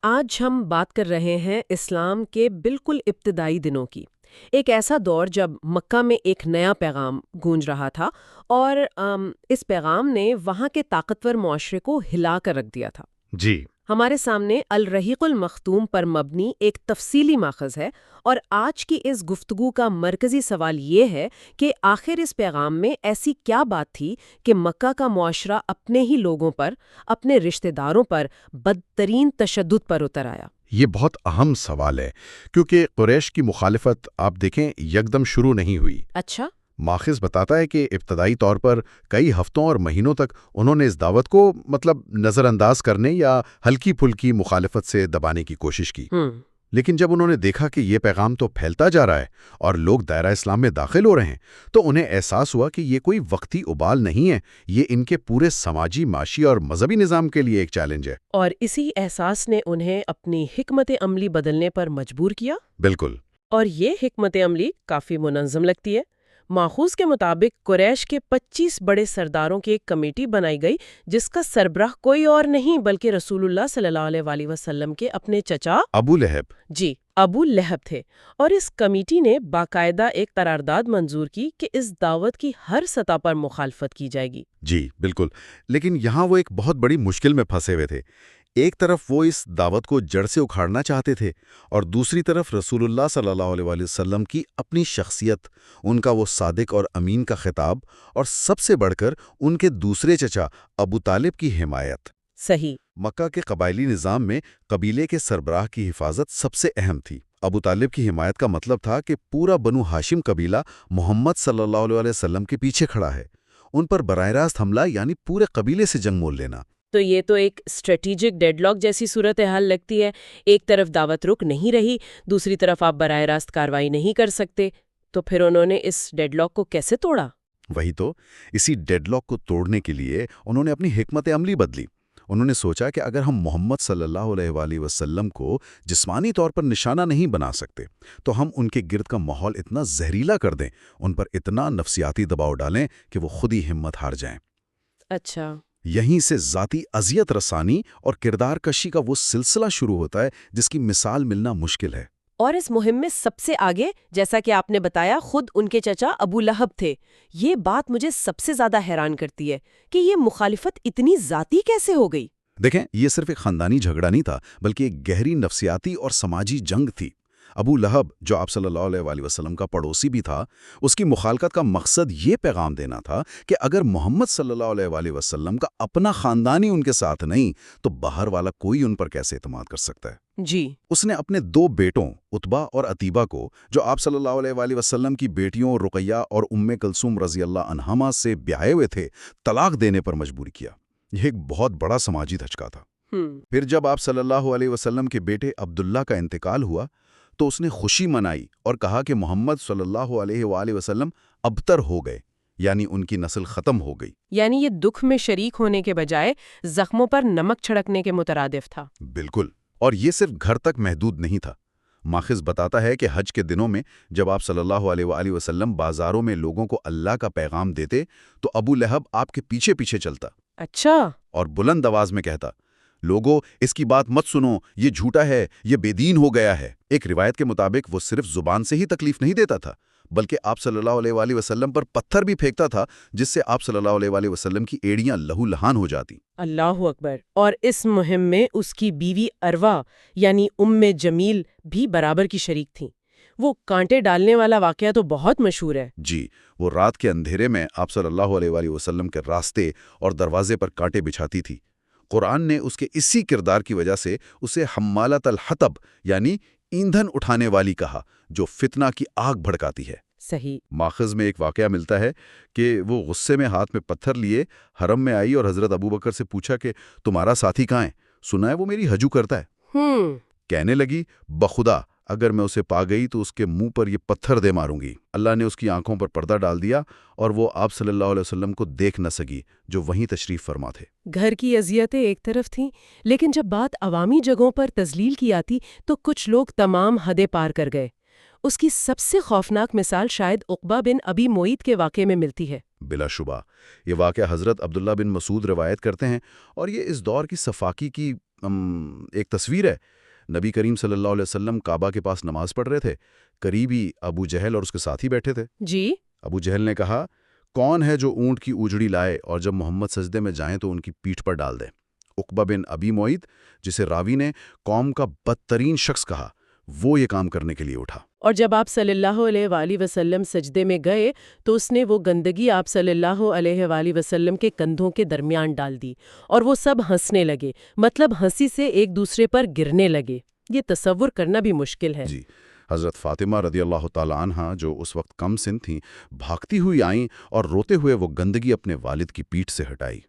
آج ہم بات کر رہے ہیں اسلام کے بالکل ابتدائی دنوں کی۔ ایک ایسا دور جب مکہ میں ایک نیا پیغام گونج رہا تھا اور اس پیغام نے وہاں کے طاقتور معاشرے کو ہلا کر رکھ دیا تھا۔ جی ہمارے سامنے الرحیق المختوم پر مبنی ایک تفصیلی ماخذ ہے، اور آج کی اس گفتگو کا مرکزی سوال یہ ہے کہ آخر اس پیغام میں ایسی کیا بات تھی کہ مکہ کا معاشرہ اپنے ہی لوگوں پر، اپنے رشتہ داروں پر بدترین تشدد پر اتر آیا۔ یہ بہت اہم سوال ہے کیونکہ قریش کی مخالفت آپ دیکھیں یکدم شروع نہیں ہوئی۔ اچھا۔ ماخذ بتاتا ہے کہ ابتدائی طور پر کئی ہفتوں اور مہینوں تک انہوں نے اس دعوت کو نظر انداز کرنے یا ہلکی پھلکی مخالفت سے دبانے کی کوشش کی۔ لیکن جب انہوں نے دیکھا کہ یہ پیغام تو پھیلتا جا رہا ہے اور لوگ دائرہ اسلام میں داخل ہو رہے ہیں، تو انہیں احساس ہوا کہ یہ کوئی وقتی ابال نہیں ہے، یہ ان کے پورے سماجی، معاشی اور مذہبی نظام کے لیے ایک چیلنج ہے۔ اور اسی احساس نے انہیں اپنی حکمت عملی بدلنے پر مجبور کیا۔ بالکل۔ اور یہ حکمت عملی کافی منظم لگتی ہے۔ ماخوذ کے مطابق قریش کے 25 بڑے سرداروں کی ایک کمیٹی بنائی گئی، جس کا سربراہ کوئی اور نہیں بلکہ رسول اللہ صلی اللہ علیہ وسلم کے اپنے چچا ابو لہب جی ابو لہب تھے۔ اور اس کمیٹی نے باقاعدہ ایک قرارداد منظور کی کہ اس دعوت کی ہر سطح پر مخالفت کی جائے گی۔ جی بالکل، لیکن یہاں وہ ایک بہت بڑی مشکل میں پھنسے ہوئے تھے۔ ایک طرف وہ اس دعوت کو جڑ سے اکھاڑنا چاہتے تھے اور دوسری طرف رسول اللہ صلی اللہ علیہ وسلم کی اپنی شخصیت، ان کا وہ صادق اور امین کا خطاب، اور سب سے بڑھ کر ان کے دوسرے چچا ابو طالب کی حمایت۔ صحیح۔ مکہ کے قبائلی نظام میں قبیلے کے سربراہ کی حفاظت سب سے اہم تھی۔ ابو طالب کی حمایت کا مطلب تھا کہ پورا بنو ہاشم قبیلہ محمد صلی اللہ علیہ وسلم کے پیچھے کھڑا ہے، ان پر براہ راست حملہ یعنی پورے قبیلے سے جنگ مول لینا۔ تو یہ تو ایک اسٹریٹجک ڈیڈ لاک جیسی صورتحال لگتی ہے۔ ایک طرف دعوت رک نہیں رہی، دوسری طرف آپ براہ راست کارروائی نہیں کر سکتے۔ تو پھر انہوں نے اس ڈیڈ لاک کو کیسے توڑا؟ وہی تو، اسی ڈیڈ لاک کو توڑنے کے لیے انہوں نے اپنی حکمت عملی بدلی۔ انہوں نے سوچا کہ اگر ہم محمد صلی اللہ علیہ وآلہ وسلم کو جسمانی طور پر نشانہ نہیں بنا سکتے، تو ہم ان کے گرد کا ماحول اتنا زہریلا کر دیں، ان پر اتنا نفسیاتی دباؤ ڈالیں کہ وہ خود ہی ہمت ہار جائیں۔ اچھا۔ یہیں سے ذاتی اذیت رسانی اور کردار کشی کا وہ سلسلہ شروع ہوتا ہے جس کی مثال ملنا مشکل ہے۔ اور اس مہم میں سب سے آگے، جیسا کہ آپ نے بتایا، خود ان کے چچا ابو لہب تھے۔ یہ بات مجھے سب سے زیادہ حیران کرتی ہے کہ یہ مخالفت اتنی ذاتی کیسے ہو گئی؟ دیکھیں، یہ صرف ایک خاندانی جھگڑا نہیں تھا، بلکہ ایک گہری نفسیاتی اور سماجی جنگ تھی۔ ابو لہب، جو آپ صلی اللہ علیہ وآلہ وسلم کا پڑوسی بھی تھا، اس کی مخالفت کا مقصد یہ پیغام دینا تھا کہ اگر محمد صلی اللہ علیہ وآلہ وسلم کا اپنا خاندانی ان کے ساتھ نہیں، تو باہر والا کوئی ان پر کیسے اعتماد کر سکتا ہے۔ جی۔ اس نے اپنے 2 بیٹوں عتبہ اور عتیبہ کو، جو آپ صلی اللہ علیہ وآلہ وسلم کی بیٹیوں رقیہ اور کلثوم رضی اللہ عنہما سے بیاہے ہوئے تھے، طلاق دینے پر مجبور کیا۔ یہ ایک بہت بڑا سماجی دھچکا تھا۔ پھر جب آپ صلی اللہ علیہ وسلم کے بیٹے عبداللہ کا انتقال ہوا تو اس نے خوشی منائی اور کہا کہ محمد صلی اللہ علیہ وآلہ وسلم ابتر ہو گئے، یعنی ان کی نسل ختم ہو گئی۔ یعنی یہ دکھ میں شریک ہونے کے بجائے زخموں پر نمک چھڑکنے کے مترادف تھا۔ بالکل، اور یہ صرف گھر تک محدود نہیں تھا۔ ماخذ بتاتا ہے کہ حج کے دنوں میں جب آپ صلی اللہ علیہ وآلہ وسلم بازاروں میں لوگوں کو اللہ کا پیغام دیتے تو ابو لہب آپ کے پیچھے پیچھے چلتا۔ اچھا۔ اور بلند آواز میں کہتا، لوگوں اس کی بات مت سنو، یہ جھوٹا ہے، یہ بے دین ہو گیا ہے۔ ایک روایت کے مطابق وہ صرف زبان سے ہی تکلیف نہیں دیتا تھا، بلکہ آپ صلی اللہ علیہ وآلہ وسلم پر پتھر بھی پھینکتا تھا، جس سے آپ صلی اللہ علیہ وآلہ وسلم کی ایڑیاں لہو لہان ہو جاتی۔ اللہ اکبر۔ اور اس مہم میں اس کی بیوی اروا یعنی جمیل بھی برابر کی شریک تھیں۔ وہ کانٹے ڈالنے والا واقعہ تو بہت مشہور ہے۔ جی، وہ رات کے اندھیرے میں آپ صلی اللہ علیہ وآلہ وسلم کے راستے اور دروازے پر کانٹے بچھاتی تھی۔ قرآن نے اس کے اسی کردار کی وجہ سے اسے حمالۃ الحطب یعنی ایندھن اٹھانے والی کہا، جو فتنہ کی آگ بھڑکاتی ہے۔ صحیح۔ ماخذ میں ایک واقعہ ملتا ہے کہ وہ غصے میں ہاتھ میں پتھر لیے حرم میں آئی اور حضرت ابوبکر سے پوچھا کہ تمہارا ساتھی کہاں ہے؟ سنا ہے وہ میری ہجو کرتا ہے۔ کہنے لگی، بخدا اگر میں اسے پا گئی تو اس کے منہ پر یہ پتھر دے ماروں گی۔ اللہ نے اس کی آنکھوں پر پردہ ڈال دیا اور وہ آپ صلی اللہ علیہ وسلم کو دیکھ نہ سکی، جو وہیں تشریف فرما تھے۔ گھر کی اذیتیں ایک طرف تھیں، لیکن جب بات عوامی جگہوں پر تذلیل کی آتی تو کچھ لوگ تمام حدیں پار کر گئے۔ اس کی سب سے خوفناک مثال شاید عقبہ بن ابی معیط کے واقعے میں ملتی ہے۔ بلا شبہ یہ واقعہ حضرت عبداللہ بن مسعود روایت کرتے ہیں، اور یہ اس دور کی سفاکی کی ایک تصویر ہے، نبی کریم صلی اللہ علیہ وسلم کعبہ کے پاس نماز پڑھ رہے تھے، قریبی ابو جہل اور اس کے ساتھی بیٹھے تھے۔ جی۔ ابو جہل نے کہا، کون ہے جو اونٹ کی اجڑی لائے اور جب محمد سجدے میں جائیں تو ان کی پیٹھ پر ڈال دے؟ عقبہ بن ابی معیط، جسے راوی نے قوم کا بدترین شخص کہا، وہ یہ کام کرنے کے لیے اٹھا۔ اور جب آپ صلی اللہ علیہ وآلہ وسلم سجدے میں گئے تو اس نے وہ گندگی آپ صلی اللہ علیہ وآلہ وسلم کے کندھوں کے درمیان ڈال دی اور وہ سب ہنسنے لگے، مطلب ہنسی سے ایک دوسرے پر گرنے لگے۔ یہ تصور کرنا بھی مشکل ہے۔ جی، حضرت فاطمہ رضی اللہ تعالی عنہ جو اس وقت کم سن تھیں، بھاگتی ہوئی آئیں اور روتے ہوئے وہ گندگی اپنے والد کی پیٹھ سے ہٹائی۔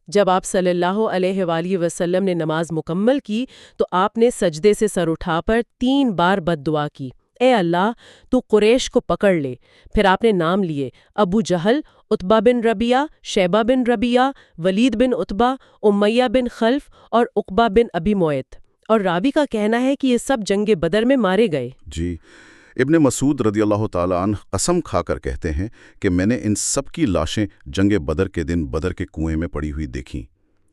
جب آپ صلی اللہ علیہ وآلہ وسلم نے نماز مکمل کی تو آپ نے سجدے سے سر اٹھا پر 3 بار بد دعا کی، اے اللہ تو قریش کو پکڑ لے۔ پھر آپ نے نام لیے، ابو جہل، عتبہ بن ربیعہ، شیبہ بن ربیعہ، ولید بن عتبہ، امیہ بن خلف اور عقبہ بن ابی معیط، اور راوی کا کہنا ہے کہ یہ سب جنگ بدر میں مارے گئے۔ جی، ابن مسعود رضی اللہ تعالی عنہ قسم کھا کر کہتے ہیں کہ میں نے ان سب کی لاشیں جنگ بدر کے دن بدر کے کنویں میں پڑی ہوئی دیکھیں۔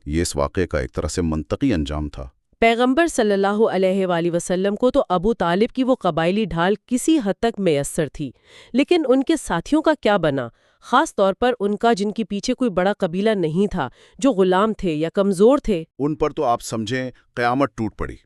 یہ اس واقعے کا ایک طرح سے منطقی انجام تھا۔ پیغمبر صلی اللہ علیہ وآلہ وسلم کو تو ابو طالب کی وہ قبائلی ڈھال کسی حد تک میسر تھی، لیکن ان کے ساتھیوں کا کیا بنا؟ خاص طور پر ان کا جن کے پیچھے کوئی بڑا قبیلہ نہیں تھا، جو غلام تھے یا کمزور تھے۔ ان پر تو آپ سمجھیں قیامت ٹوٹ پڑی۔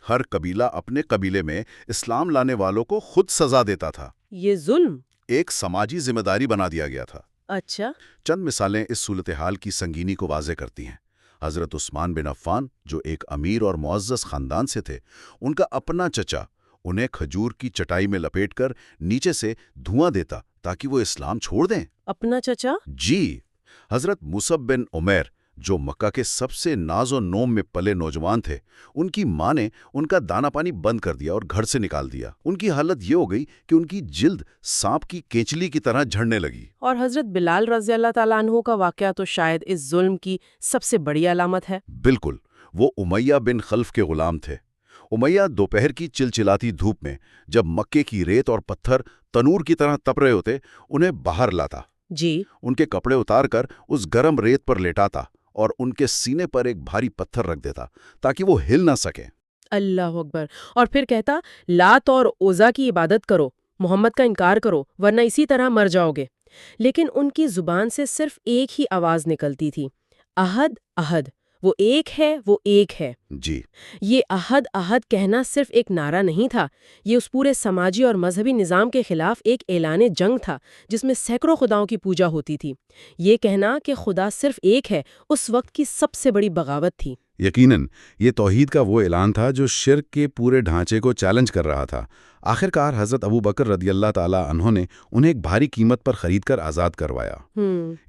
ہر قبیلہ اپنے قبیلے میں اسلام لانے والوں کو خود سزا دیتا تھا۔ یہ ظلم ایک سماجی ذمہ داری بنا دیا گیا تھا۔ اچھا۔ چند مثالیں اس صورتحال کی سنگینی کو واضح کرتی ہیں۔ حضرت عثمان بن عفان جو ایک امیر اور معزز خاندان سے تھے، ان کا اپنا چچا انہیں کھجور کی چٹائی میں لپیٹ کر نیچے سے دھواں دیتا تاکہ وہ اسلام چھوڑ دیں۔ اپنا چچا؟ جی، حضرت مصعب بن عمیر جو مکہ کے سب سے ناز و نوم میں پلے نوجوان تھے، ان کی ماں نے ان کا دانا پانی بند کر دیا اور گھر سے نکال دیا۔ ان کی حالت یہ ہو گئی کہ ان کی جلد سانپ کی کینچلی کی طرح جھڑنے لگی۔ اور حضرت بلال رضی اللہ تعالیٰ عنہ کا واقعہ تو شاید اس ظلم کی سب سے بڑی علامت ہے۔ بالکل، وہ امیہ بن خلف کے غلام تھے۔ امیہ دوپہر کی چلچلاتی دھوپ میں جب مکے کی ریت اور پتھر تنور کی طرح تپ رہے ہوتے، انہیں باہر لاتا۔ جی۔ ان کے کپڑے اتار کر اس گرم ریت پر لیٹاتا اور ان کے سینے پر ایک بھاری پتھر رکھ دیتا تاکہ وہ ہل نہ سکیں۔ اللہ اکبر۔ اور پھر کہتا، لات اور عزا کی عبادت کرو، محمد کا انکار کرو، ورنہ اسی طرح مر جاؤ گے۔ لیکن ان کی زبان سے صرف ایک ہی آواز نکلتی تھی، احد احد، وہ ایک ہے، وہ ایک ہے۔ جی، یہ احد احد کہنا صرف ایک نعرہ نہیں تھا، یہ اس پورے سماجی اور مذہبی نظام کے خلاف ایک اعلان جنگ تھا جس میں سینکڑوں خداؤں کی پوجا ہوتی تھی۔ یہ کہنا کہ خدا صرف ایک ہے اس وقت کی سب سے بڑی بغاوت تھی۔ یقیناً یہ توحید کا وہ اعلان تھا جو شرک کے پورے ڈھانچے کو چیلنج کر رہا تھا۔ آخرکار حضرت ابو بکر رضی اللہ تعالی عنہ نے انہیں ایک بھاری قیمت پر خرید کر آزاد کروایا۔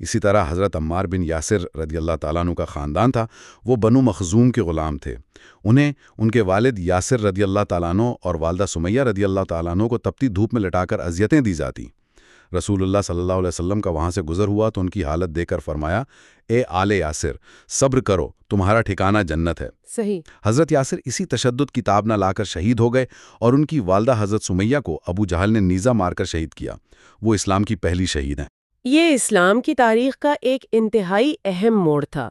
اسی طرح حضرت عمار بن یاسر رضی اللہ تعالیٰ عنہ کا خاندان تھا، وہ بنو مخزوم کے غلام تھے۔ انہیں ان کے والد یاسر رضی اللہ تعالیٰ عنہ اور والدہ سمیہ رضی اللہ تعالیٰ عنہ کو تپتی دھوپ میں لٹا کر اذیتیں دی جاتی۔ رسول اللہ صلی اللہ علیہ وسلم کا وہاں سے گزر ہوا تو ان کی حالت دیکھ کر فرمایا، اے آل یاسر، صبر کرو، تمہارا ٹھکانہ جنت ہے۔ صحیح۔ حضرت یاسر اسی تشدد کی تاب نہ لا کر شہید ہو گئے اور ان کی والدہ حضرت سمیہ کو ابو جہل نے نیزہ مار کر شہید کیا۔ وہ اسلام کی پہلی شہید ہیں۔ یہ اسلام کی تاریخ کا ایک انتہائی اہم موڑ تھا،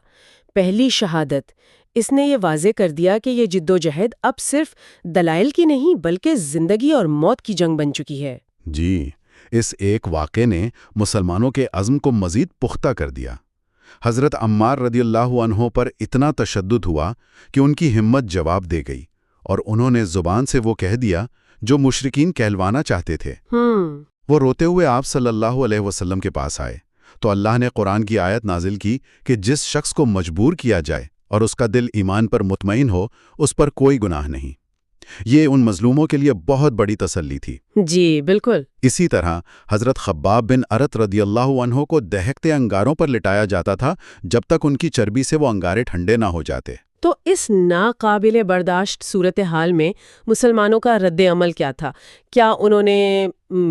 پہلی شہادت۔ اس نے یہ واضح کر دیا کہ یہ جدوجہد اب صرف دلائل کی نہیں بلکہ زندگی اور موت کی جنگ بن چکی ہے۔ جی، اس ایک واقعے نے مسلمانوں کے عزم کو مزید پختہ کر دیا۔ حضرت عمار رضی اللہ عنہ پر اتنا تشدد ہوا کہ ان کی ہمت جواب دے گئی اور انہوں نے زبان سے وہ کہہ دیا جو مشرکین کہلوانا چاہتے تھے۔ وہ روتے ہوئے آپ صلی اللہ علیہ وسلم کے پاس آئے تو اللہ نے قرآن کی آیت نازل کی کہ جس شخص کو مجبور کیا جائے اور اس کا دل ایمان پر مطمئن ہو، اس پر کوئی گناہ نہیں۔ یہ ان مظلوموں کے لیے بہت بڑی تسلی تھی۔ جی بالکل۔ اسی طرح حضرت خباب بن ارت رضی اللہ عنہ کو دہکتے انگاروں پر لٹایا جاتا تھا جب تک ان کی چربی سے وہ انگارے ٹھنڈے نہ ہو جاتے۔ تو اس ناقابل برداشت صورتحال میں مسلمانوں کا رد عمل کیا تھا؟ کیا انہوں نے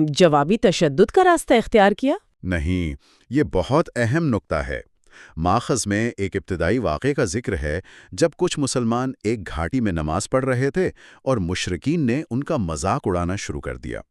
جوابی تشدد کا راستہ اختیار کیا؟ نہیں، یہ بہت اہم نکتہ ہے۔ ماخذ میں ایک ابتدائی واقعے کا ذکر ہے جب کچھ مسلمان ایک گھاٹی میں نماز پڑھ رہے تھے اور مشرکین نے ان کا مذاق اڑانا شروع کر دیا۔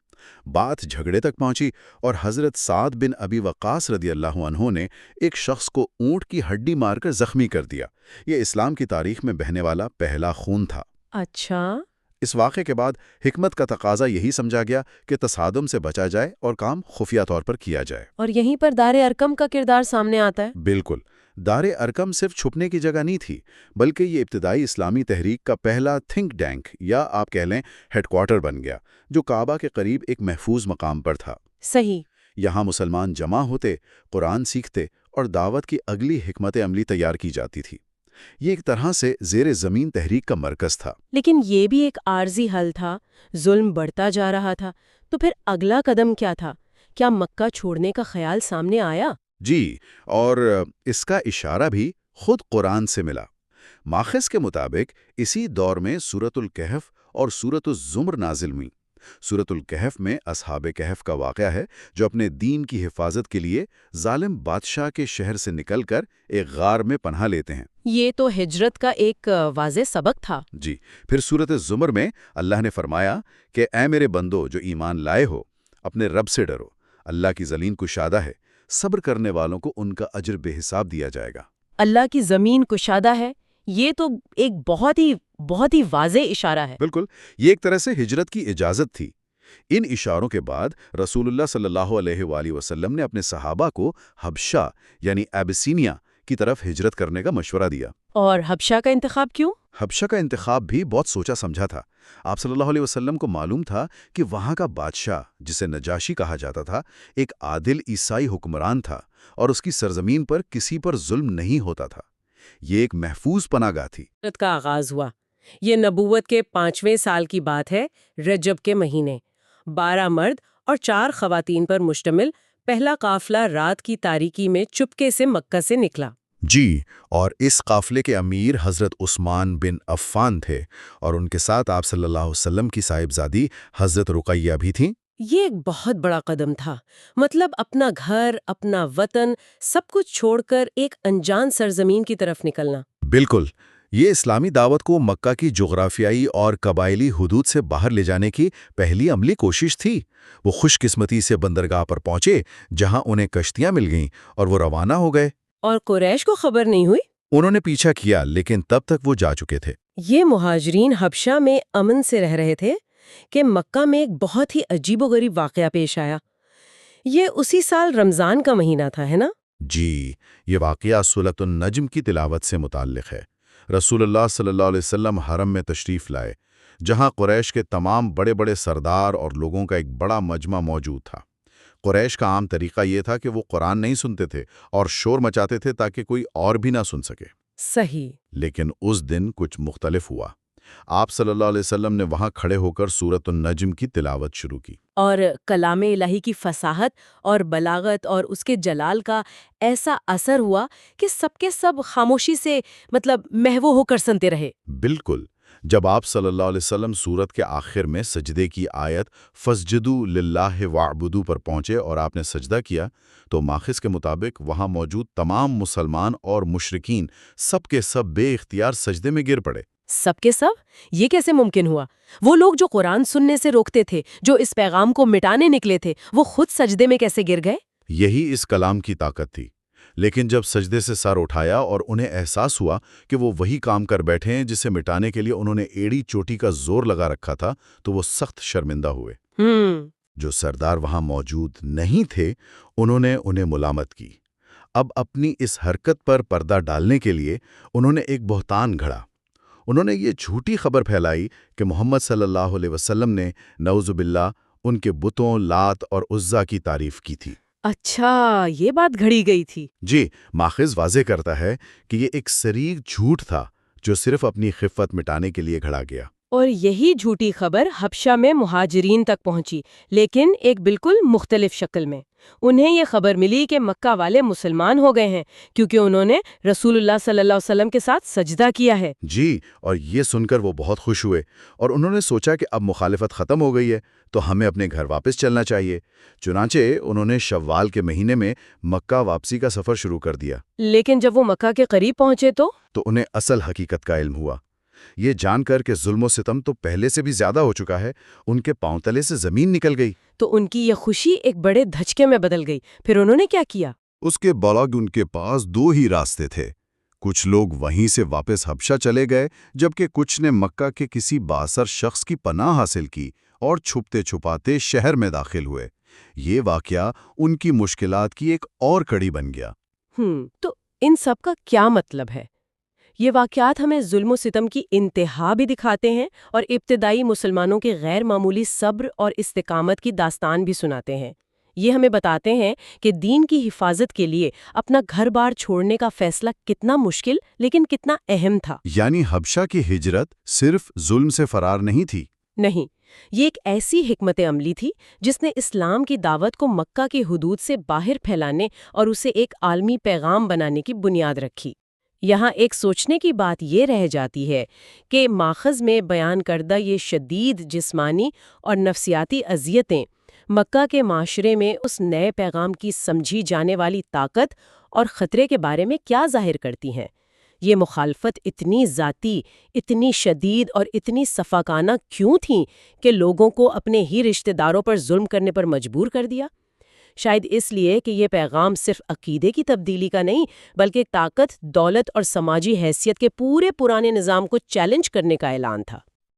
بات جھگڑے تک پہنچی اور حضرت سعد بن ابی وقاص رضی اللہ عنہ نے ایک شخص کو اونٹ کی ہڈی مار کر زخمی کر دیا۔ یہ اسلام کی تاریخ میں بہنے والا پہلا خون تھا۔ اچھا۔ اس واقعے کے بعد حکمت کا تقاضا یہی سمجھا گیا کہ تصادم سے بچا جائے اور کام خفیہ طور پر کیا جائے۔ اور یہیں پر دار ارقم کا کردار سامنے آتا ہے۔ بالکل، دار ارقم صرف چھپنے کی جگہ نہیں تھی، بلکہ یہ ابتدائی اسلامی تحریک کا پہلا تھنک ٹینک یا آپ کہہ لیں ہیڈ کوارٹر بن گیا، جو کعبہ کے قریب ایک محفوظ مقام پر تھا۔ صحیح۔ یہاں مسلمان جمع ہوتے، قرآن سیکھتے اور دعوت کی اگلی حکمت عملی تیار کی جاتی تھی۔ یہ ایک طرح سے زیر زمین تحریک کا مرکز تھا۔ لیکن یہ بھی ایک عارضی حل تھا، ظلم بڑھتا جا رہا تھا، تو پھر اگلا قدم کیا تھا؟ کیا مکہ چھوڑنے کا خیال سامنے آیا؟ جی، اور اس کا اشارہ بھی خود قرآن سے ملا۔ ماخذ کے مطابق اسی دور میں سورۃ الکہف اور سورۃ الزمر نازل ہوئیں۔ سورۃ الکہف میں اصحاب کہف کا واقعہ ہے، جو اپنے دین کی حفاظت کے لیے ظالم بادشاہ کے شہر سے نکل کر ایک غار میں پناہ لیتے ہیں۔ یہ تو ہجرت کا ایک واضح سبق تھا۔ جی، پھر سورۃ الزمر میں اللہ نے فرمایا کہ اے میرے بندو جو ایمان لائے ہو، اپنے رب سے ڈرو، اللہ کی ذلیل کشادہ ہے، صبر کرنے والوں کو ان کا اجر بے حساب دیا جائے گا۔ اللہ کی زمین کشادہ ہے، یہ تو ایک بہت ہی واضح اشارہ ہے۔ بالکل، یہ ایک طرح سے ہجرت کی اجازت تھی۔ ان اشاروں کے بعد رسول اللہ صلی اللہ علیہ وآلہ وسلم نے اپنے صحابہ کو حبشہ یعنی ایبسینیا کی طرف ہجرت کرنے کا مشورہ دیا۔ اور حبشہ کا انتخاب کیوں؟ حبشہ کا انتخاب بھی بہت سوچا سمجھا تھا۔ آپ صلی اللہ علیہ وسلم کو معلوم تھا کہ وہاں کا بادشاہ، جسے نجاشی کہا جاتا تھا، ایک عادل عیسائی حکمران تھا اور اس کی سرزمین پر کسی پر ظلم نہیں ہوتا تھا۔ یہ ایک محفوظ پناہ گاہ تھی۔ ہجرت کا آغاز ہوا۔ یہ نبوت کے 5ویں سال کی بات ہے، رجب کے مہینے۔ 12 مرد اور 4 خواتین پر مشتمل پہلا قافلہ رات کی تاریکی میں چپکے سے مکہ سے نکلا۔ جی، اور اس قافلے کے امیر حضرت عثمان بن عفان تھے، اور ان کے ساتھ آپ صلی اللہ علیہ وسلم کی صاحبزادی حضرت رقیہ بھی تھیں۔ یہ ایک بہت بڑا قدم تھا، مطلب اپنا گھر، اپنا وطن، سب کچھ چھوڑ کر ایک انجان سرزمین کی طرف نکلنا۔ بالکل، یہ اسلامی دعوت کو مکہ کی جغرافیائی اور قبائلی حدود سے باہر لے جانے کی پہلی عملی کوشش تھی۔ وہ خوش قسمتی سے بندرگاہ پر پہنچے، جہاں انہیں کشتیاں مل گئیں اور وہ روانہ ہو گئے۔ اور قریش کو خبر نہیں ہوئی؟ انہوں نے پیچھا کیا، لیکن تب تک وہ جا چکے تھے۔ یہ مہاجرین حبشہ میں امن سے رہ رہے تھے کہ مکہ میں ایک بہت ہی عجیب و غریب واقعہ پیش آیا۔ یہ اسی سال رمضان کا مہینہ تھا، ہے نا؟ جی، یہ واقعہ سورۃ النجم کی تلاوت سے متعلق ہے۔ رسول اللہ صلی اللہ علیہ وسلم حرم میں تشریف لائے، جہاں قریش کے تمام بڑے بڑے سردار اور لوگوں کا ایک بڑا مجمع موجود تھا۔ قریش کا عام طریقہ یہ تھا کہ وہ قرآن نہیں سنتے تھے اور شور مچاتے تھے تاکہ کوئی اور بھی نہ سن سکے۔ صحیح۔ لیکن اس دن کچھ مختلف ہوا۔ آپ صلی اللہ علیہ وسلم نے وہاں کھڑے ہو کر سورۃ النجم کی تلاوت شروع کی، اور کلام الہی کی فصاحت اور بلاغت اور اس کے جلال کا ایسا اثر ہوا کہ سب کے سب خاموشی سے محو ہو کر سنتے رہے۔ بالکل، جب آپ صلی اللہ علیہ وسلم سورت کے آخر میں سجدے کی آیت فَاسْجُدُوا لِلَّهِ وَاعْبُدُوا پر پہنچے اور آپ نے سجدہ کیا، تو ماخذ کے مطابق وہاں موجود تمام مسلمان اور مشرکین سب کے سب بے اختیار سجدے میں گر پڑے۔ سب کے سب؟ یہ کیسے ممکن ہوا؟ وہ لوگ جو قرآن سننے سے روکتے تھے، جو اس پیغام کو مٹانے نکلے تھے، وہ خود سجدے میں کیسے گر گئے؟ یہی اس کلام کی طاقت تھی۔ لیکن جب سجدے سے سر اٹھایا اور انہیں احساس ہوا کہ وہ وہی کام کر بیٹھے ہیں جسے مٹانے کے لیے انہوں نے ایڑی چوٹی کا زور لگا رکھا تھا، تو وہ سخت شرمندہ ہوئے۔ جو سردار وہاں موجود نہیں تھے، انہوں نے انہیں ملامت کی۔ اب اپنی اس حرکت پر پردہ ڈالنے کے لیے انہوں نے ایک بہتان گھڑا۔ انہوں نے یہ جھوٹی خبر پھیلائی کہ محمد صلی اللہ علیہ وسلم نے نعوذ باللہ ان کے بتوں لات اور عزا کی تعریف کی تھی۔ اچھا، یہ بات گھڑی گئی تھی۔ جی، ماخذ واضح کرتا ہے کہ یہ ایک سریح جھوٹ تھا جو صرف اپنی خفت مٹانے کے لیے گھڑا گیا۔ اور یہی جھوٹی خبر حبشہ میں مہاجرین تک پہنچی، لیکن ایک بالکل مختلف شکل میں۔ انہیں یہ خبر ملی کہ مکہ والے مسلمان ہو گئے ہیں کیونکہ انہوں نے رسول اللہ صلی اللہ علیہ وسلم کے ساتھ سجدہ کیا ہے۔ جی، اور یہ سن کر وہ بہت خوش ہوئے اور انہوں نے سوچا کہ اب مخالفت ختم ہو گئی ہے تو ہمیں اپنے گھر واپس چلنا چاہیے۔ چنانچہ انہوں نے شوال کے مہینے میں مکہ واپسی کا سفر شروع کر دیا۔ لیکن جب وہ مکہ کے قریب پہنچے تو انہیں اصل حقیقت کا علم ہوا۔ یہ جان کر کہ ظلم و ستم تو پہلے سے بھی زیادہ ہو چکا ہے، ان کے پاؤں تلے سے زمین نکل گئی۔ تو ان کی یہ خوشی ایک بڑے دھچکے میں بدل گئی۔ پھر انہوں نے کیا کیا؟ اس کے بعد ان کے پاس دو ہی راستے تھے۔ کچھ لوگ وہیں سے واپس حبشہ چلے گئے، جبکہ کچھ نے مکہ کے کسی بااثر شخص کی پناہ حاصل کی اور چھپتے چھپاتے شہر میں داخل ہوئے۔ یہ واقعہ ان کی مشکلات کی ایک اور کڑی بن گیا۔ تو ان سب کا کیا مطلب ہے؟ یہ واقعات ہمیں ظلم و ستم کی انتہا بھی دکھاتے ہیں اور ابتدائی مسلمانوں کے غیر معمولی صبر اور استقامت کی داستان بھی سناتے ہیں۔ یہ ہمیں بتاتے ہیں کہ دین کی حفاظت کے لیے اپنا گھر بار چھوڑنے کا فیصلہ کتنا مشکل لیکن کتنا اہم تھا۔ یعنی حبشہ کی ہجرت صرف ظلم سے فرار نہیں تھی۔ نہیں، یہ ایک ایسی حکمت عملی تھی جس نے اسلام کی دعوت کو مکہ کی حدود سے باہر پھیلانے اور اسے ایک عالمی پیغام بنانے کی بنیاد رکھی۔ یہاں ایک سوچنے کی بات یہ رہ جاتی ہے کہ ماخذ میں بیان کردہ یہ شدید جسمانی اور نفسیاتی اذیتیں مکہ کے معاشرے میں اس نئے پیغام کی سمجھی جانے والی طاقت اور خطرے کے بارے میں کیا ظاہر کرتی ہیں۔ یہ مخالفت اتنی ذاتی، اتنی شدید اور اتنی صفاقانہ کیوں تھیں کہ لوگوں کو اپنے ہی رشتہ داروں پر ظلم کرنے پر مجبور کر دیا؟ شاید اس لیے کہ یہ پیغام صرف عقیدے کی تبدیلی کا نہیں، بلکہ طاقت، دولت اور سماجی حیثیت کے پورے پرانے نظام کو چیلنج کرنے کا اعلان تھا۔